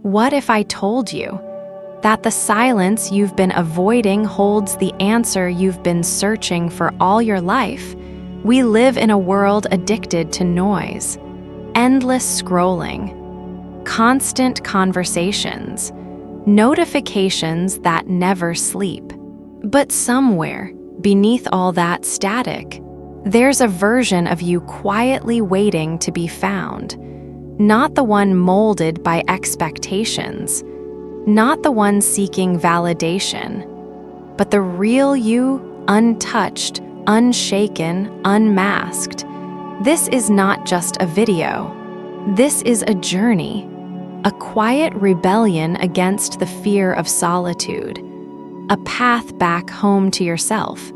What if I told you that the silence you've been avoiding holds the answer you've been searching for all your life? We live in a world addicted to noise, endless scrolling, constant conversations, notifications that never sleep. But somewhere beneath all that static, there's a version of you quietly waiting to be found. Not the one molded by expectations, not the one seeking validation, but the real you, untouched, unshaken, unmasked. This is not just a video. This is a journey, a quiet rebellion against the fear of solitude, a path back home to yourself.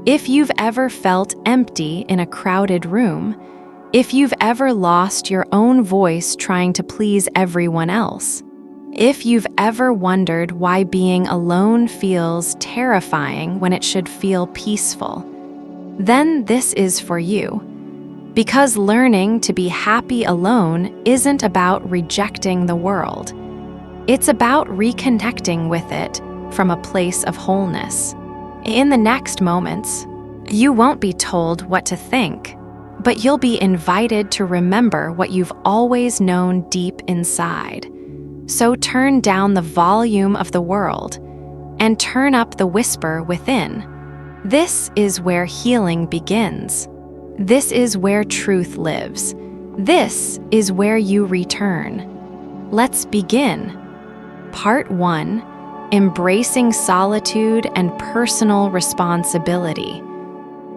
If you've ever felt empty in a crowded room, if you've ever lost your own voice trying to please everyone else, if you've ever wondered why being alone feels terrifying when it should feel peaceful, then this is for you. Because learning to be happy alone isn't about rejecting the world. It's about reconnecting with it from a place of wholeness. In the next moments, you won't be told what to think, but you'll be invited to remember what you've always known deep inside. So turn down the volume of the world and turn up the whisper within. This is where healing begins. This is where truth lives. This is where you return. Let's begin. Part 1: Embracing solitude and personal responsibility.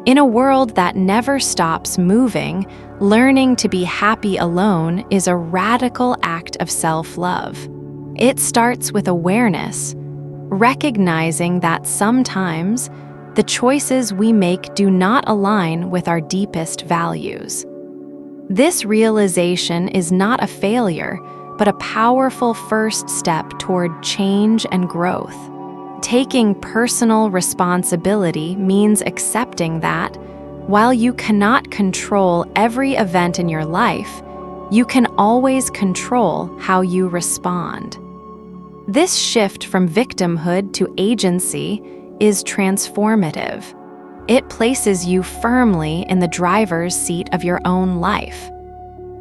In a world that never stops moving, learning to be happy alone is a radical act of self-love. It starts with awareness, recognizing that sometimes the choices we make do not align with our deepest values. This realization is not a failure, but a powerful first step toward change and growth. Taking personal responsibility means accepting that, while you cannot control every event in your life, you can always control how you respond. This shift from victimhood to agency is transformative. It places you firmly in the driver's seat of your own life.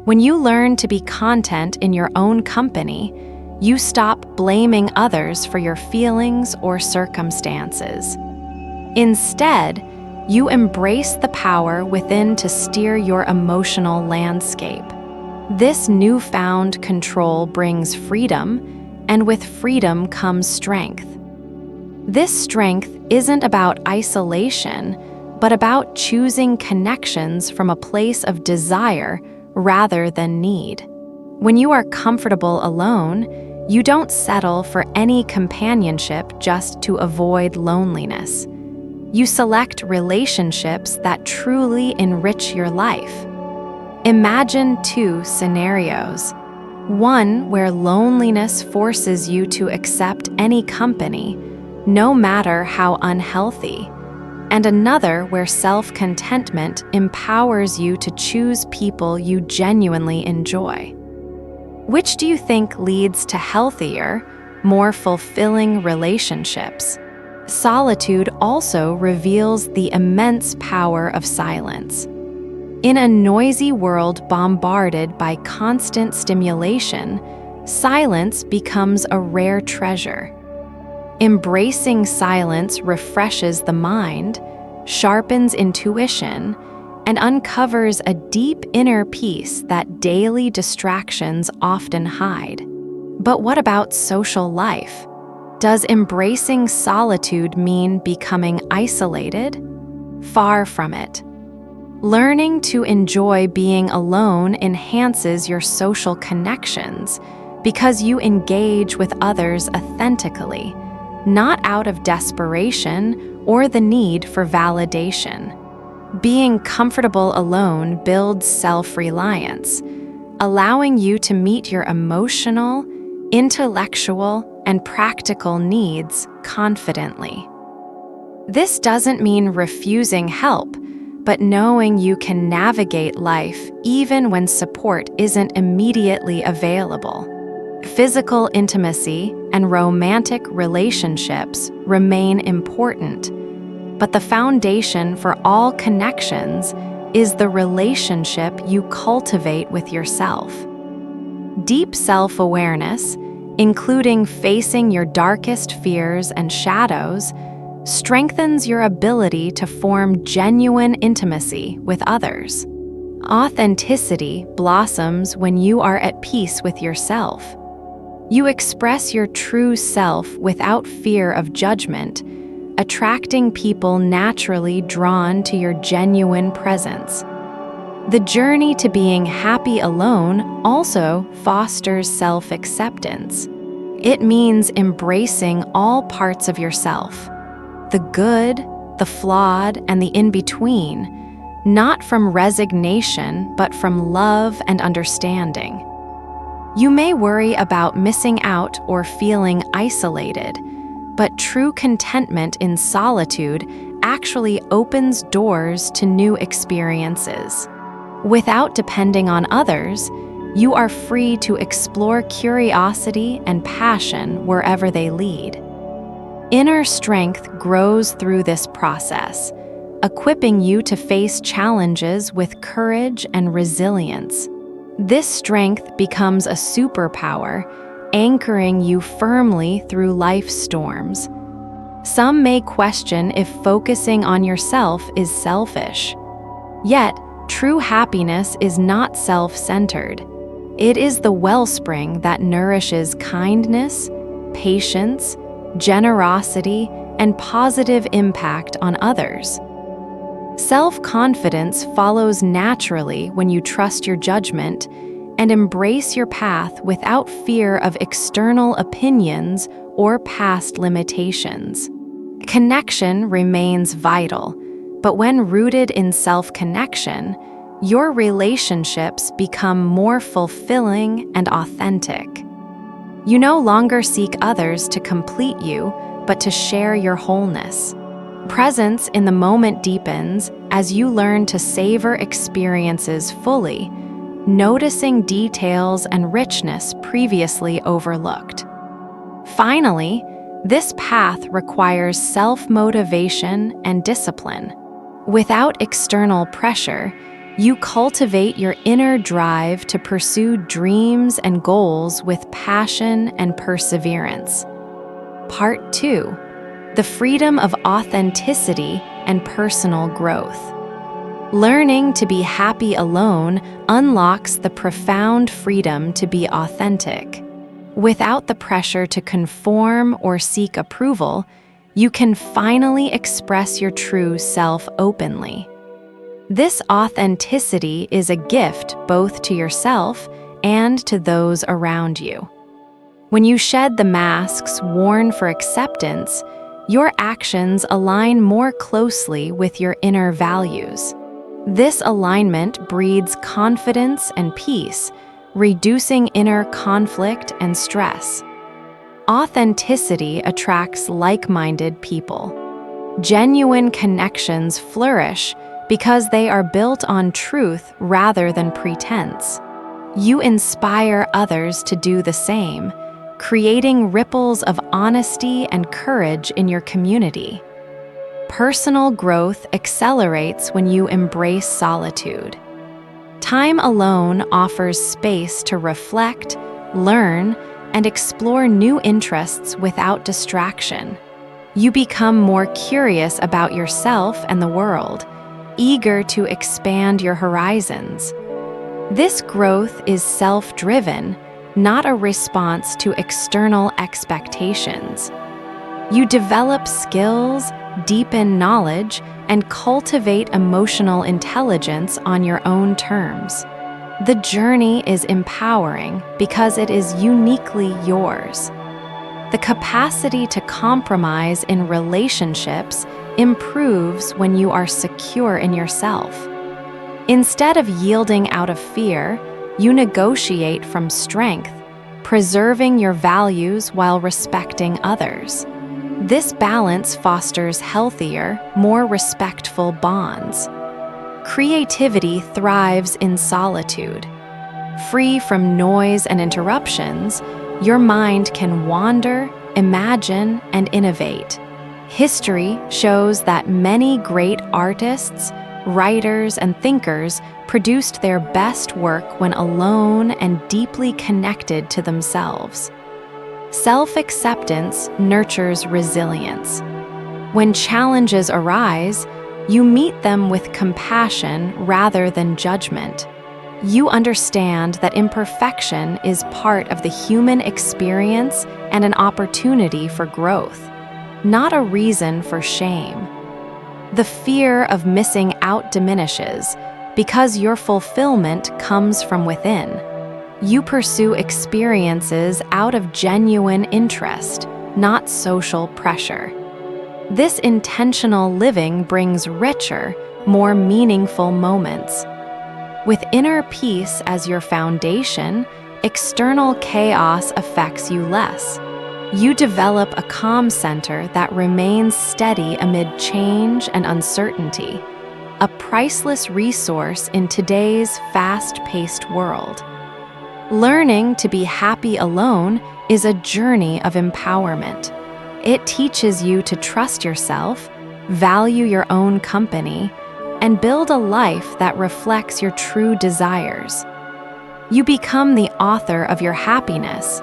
When you learn to be content in your own company, you stop blaming others for your feelings or circumstances. Instead, you embrace the power within to steer your emotional landscape. This newfound control brings freedom, and with freedom comes strength. This strength isn't about isolation, but about choosing connections from a place of desire rather than need. When you are comfortable alone, you don't settle for any companionship just to avoid loneliness. You select relationships that truly enrich your life. Imagine 2 scenarios. One where loneliness forces you to accept any company, no matter how unhealthy, and another where self-contentment empowers you to choose people you genuinely enjoy. Which do you think leads to healthier, more fulfilling relationships? Solitude also reveals the immense power of silence. In a noisy world bombarded by constant stimulation, silence becomes a rare treasure. Embracing silence refreshes the mind, sharpens intuition, and uncovers a deep inner peace that daily distractions often hide. But what about social life? Does embracing solitude mean becoming isolated? Far from it. Learning to enjoy being alone enhances your social connections because you engage with others authentically, not out of desperation or the need for validation. Being comfortable alone builds self-reliance, allowing you to meet your emotional, intellectual, and practical needs confidently. This doesn't mean refusing help, but knowing you can navigate life even when support isn't immediately available. Physical intimacy and romantic relationships remain important, but the foundation for all connections is the relationship you cultivate with yourself. Deep self-awareness, including facing your darkest fears and shadows, strengthens your ability to form genuine intimacy with others. Authenticity blossoms when you are at peace with yourself. You express your true self without fear of judgment, attracting people naturally drawn to your genuine presence. The journey to being happy alone also fosters self-acceptance. It means embracing all parts of yourself, the good, the flawed, and the in-between, not from resignation, but from love and understanding. You may worry about missing out or feeling isolated, but true contentment in solitude actually opens doors to new experiences. Without depending on others, you are free to explore curiosity and passion wherever they lead. Inner strength grows through this process, equipping you to face challenges with courage and resilience. This strength becomes a superpower, anchoring you firmly through life's storms. Some may question if focusing on yourself is selfish. Yet, true happiness is not self-centered. It is the wellspring that nourishes kindness, patience, generosity, and positive impact on others. Self-confidence follows naturally when you trust your judgment and embrace your path without fear of external opinions or past limitations. Connection remains vital, but when rooted in self-connection, your relationships become more fulfilling and authentic. You no longer seek others to complete you, but to share your wholeness. Presence in the moment deepens as you learn to savor experiences fully, noticing details and richness previously overlooked. Finally, this path requires self-motivation and discipline. Without external pressure, you cultivate your inner drive to pursue dreams and goals with passion and perseverance. Part 2. The freedom of authenticity and personal growth. Learning to be happy alone unlocks the profound freedom to be authentic. Without the pressure to conform or seek approval, you can finally express your true self openly. This authenticity is a gift both to yourself and to those around you. When you shed the masks worn for acceptance, your actions align more closely with your inner values. This alignment breeds confidence and peace, reducing inner conflict and stress. Authenticity attracts like-minded people. Genuine connections flourish because they are built on truth rather than pretense. You inspire others to do the same, creating ripples of honesty and courage in your community. Personal growth accelerates when you embrace solitude. Time alone offers space to reflect, learn, and explore new interests without distraction. You become more curious about yourself and the world, eager to expand your horizons. This growth is self-driven, not a response to external expectations. You develop skills, deepen knowledge, and cultivate emotional intelligence on your own terms. The journey is empowering because it is uniquely yours. The capacity to compromise in relationships improves when you are secure in yourself. Instead of yielding out of fear, you negotiate from strength, preserving your values while respecting others. This balance fosters healthier, more respectful bonds. Creativity thrives in solitude. Free from noise and interruptions, your mind can wander, imagine, and innovate. History shows that many great artists, writers, and thinkers produced their best work when alone and deeply connected to themselves. Self-acceptance nurtures resilience. When challenges arise, you meet them with compassion rather than judgment. You understand that imperfection is part of the human experience and an opportunity for growth, not a reason for shame. The fear of missing out diminishes because your fulfillment comes from within. You pursue experiences out of genuine interest, not social pressure. This intentional living brings richer, more meaningful moments. With inner peace as your foundation, external chaos affects you less. You develop a calm center that remains steady amid change and uncertainty, a priceless resource in today's fast-paced world. Learning to be happy alone is a journey of empowerment. It teaches you to trust yourself, value your own company, and build a life that reflects your true desires. You become the author of your happiness,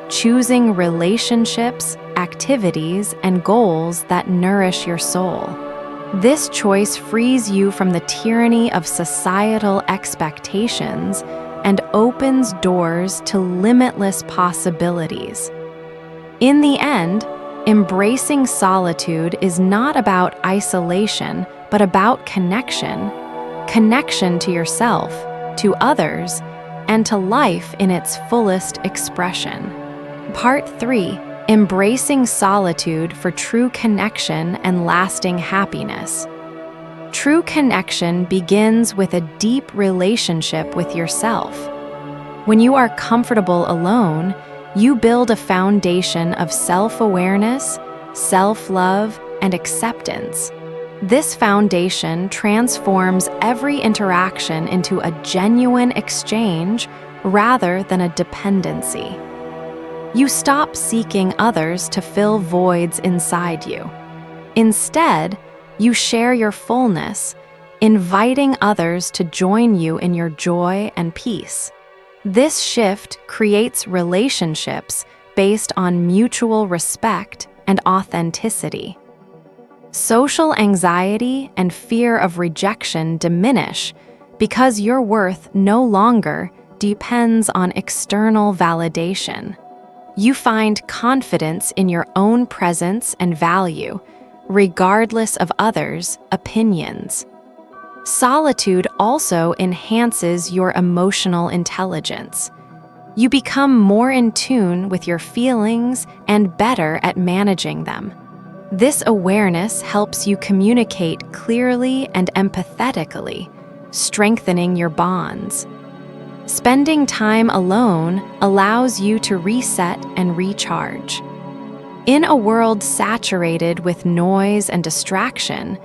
choosing relationships, activities, and goals that nourish your soul. This choice frees you from the tyranny of societal expectations and opens doors to limitless possibilities. In the end, embracing solitude is not about isolation, but about connection. Connection to yourself, to others, and to life in its fullest expression. Part 3. Embracing solitude for true connection and lasting happiness. True connection begins with a deep relationship with yourself. When you are comfortable alone, you build a foundation of self-awareness, self-love, and acceptance. This foundation transforms every interaction into a genuine exchange rather than a dependency. You stop seeking others to fill voids inside you. Instead, you share your fullness, inviting others to join you in your joy and peace. This shift creates relationships based on mutual respect and authenticity. Social anxiety and fear of rejection diminish because your worth no longer depends on external validation. You find confidence in your own presence and value, regardless of others' opinions. Solitude also enhances your emotional intelligence. You become more in tune with your feelings and better at managing them. This awareness helps you communicate clearly and empathetically, strengthening your bonds. Spending time alone allows you to reset and recharge. In a world saturated with noise and distraction,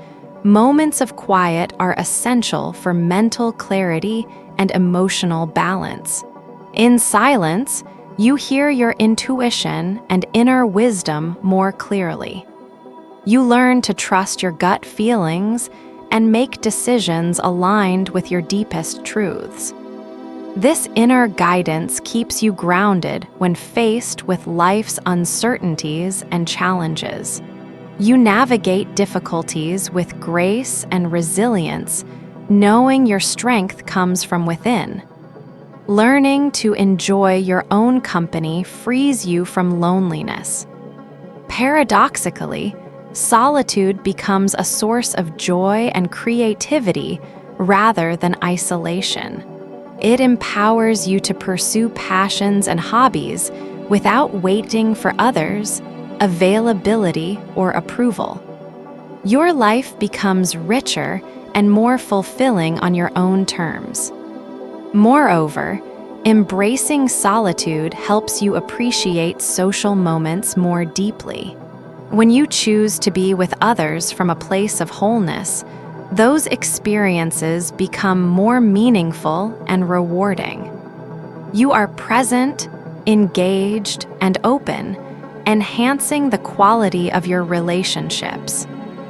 moments of quiet are essential for mental clarity and emotional balance. In silence, you hear your intuition and inner wisdom more clearly. You learn to trust your gut feelings and make decisions aligned with your deepest truths. This inner guidance keeps you grounded when faced with life's uncertainties and challenges. You navigate difficulties with grace and resilience, knowing your strength comes from within. Learning to enjoy your own company frees you from loneliness. Paradoxically, solitude becomes a source of joy and creativity rather than isolation. It empowers you to pursue passions and hobbies without waiting for others, availability, or approval. Your life becomes richer and more fulfilling on your own terms. Moreover, embracing solitude helps you appreciate social moments more deeply. When you choose to be with others from a place of wholeness, those experiences become more meaningful and rewarding. You are present, engaged, and open, enhancing the quality of your relationships.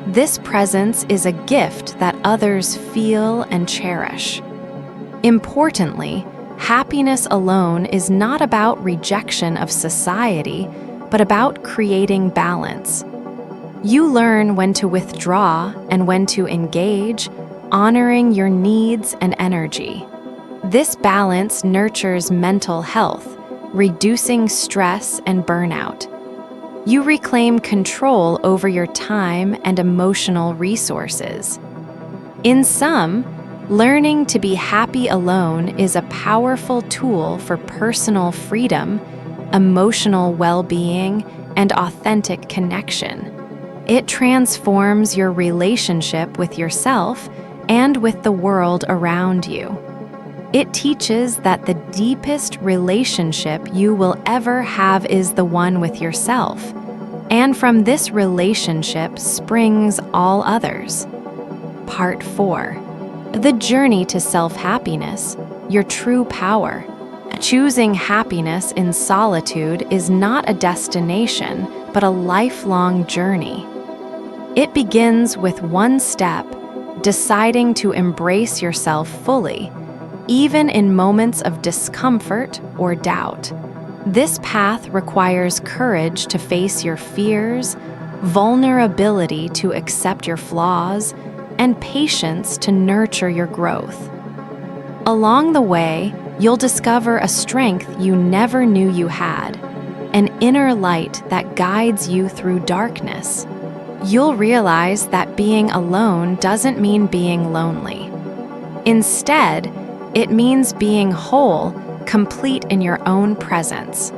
This presence is a gift that others feel and cherish. Importantly, happiness alone is not about rejection of society, but about creating balance. You learn when to withdraw and when to engage, honoring your needs and energy. This balance nurtures mental health, reducing stress and burnout. You reclaim control over your time and emotional resources. In sum, learning to be happy alone is a powerful tool for personal freedom, emotional well-being, and authentic connection. It transforms your relationship with yourself and with the world around you. It teaches that the deepest relationship you will ever have is the one with yourself, and from this relationship springs all others. Part 4. The journey to self-happiness, your true power. Choosing happiness in solitude is not a destination, but a lifelong journey. It begins with one step, deciding to embrace yourself fully, even in moments of discomfort or doubt. This path requires courage to face your fears, vulnerability to accept your flaws, and patience to nurture your growth. Along the way, you'll discover a strength you never knew you had, an inner light that guides you through darkness. You'll realize that being alone doesn't mean being lonely. Instead, it means being whole, complete in your own presence.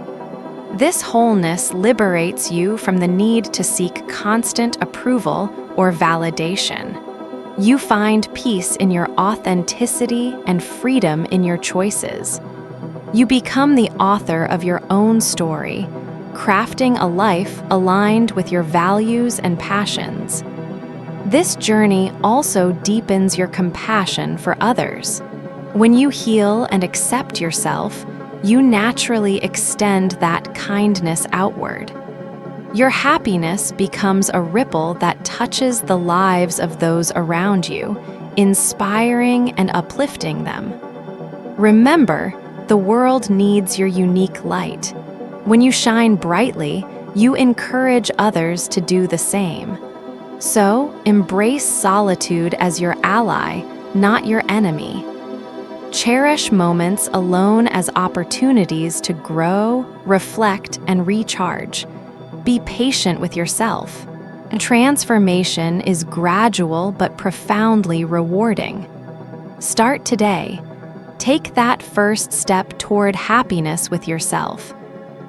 This wholeness liberates you from the need to seek constant approval or validation. You find peace in your authenticity and freedom in your choices. You become the author of your own story, crafting a life aligned with your values and passions. This journey also deepens your compassion for others. When you heal and accept yourself, you naturally extend that kindness outward. Your happiness becomes a ripple that touches the lives of those around you, inspiring and uplifting them. Remember, the world needs your unique light. When you shine brightly, you encourage others to do the same. So, embrace solitude as your ally, not your enemy. Cherish moments alone as opportunities to grow, reflect, and recharge. Be patient with yourself. Transformation is gradual but profoundly rewarding. Start today. Take that first step toward happiness with yourself.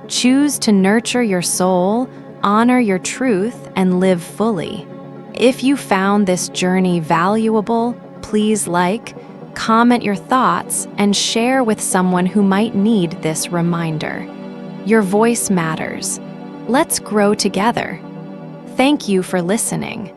Choose to nurture your soul, honor your truth, and live fully. If you found this journey valuable, please comment your thoughts, and share with someone who might need this reminder. Your voice matters. Let's grow together. Thank you for listening.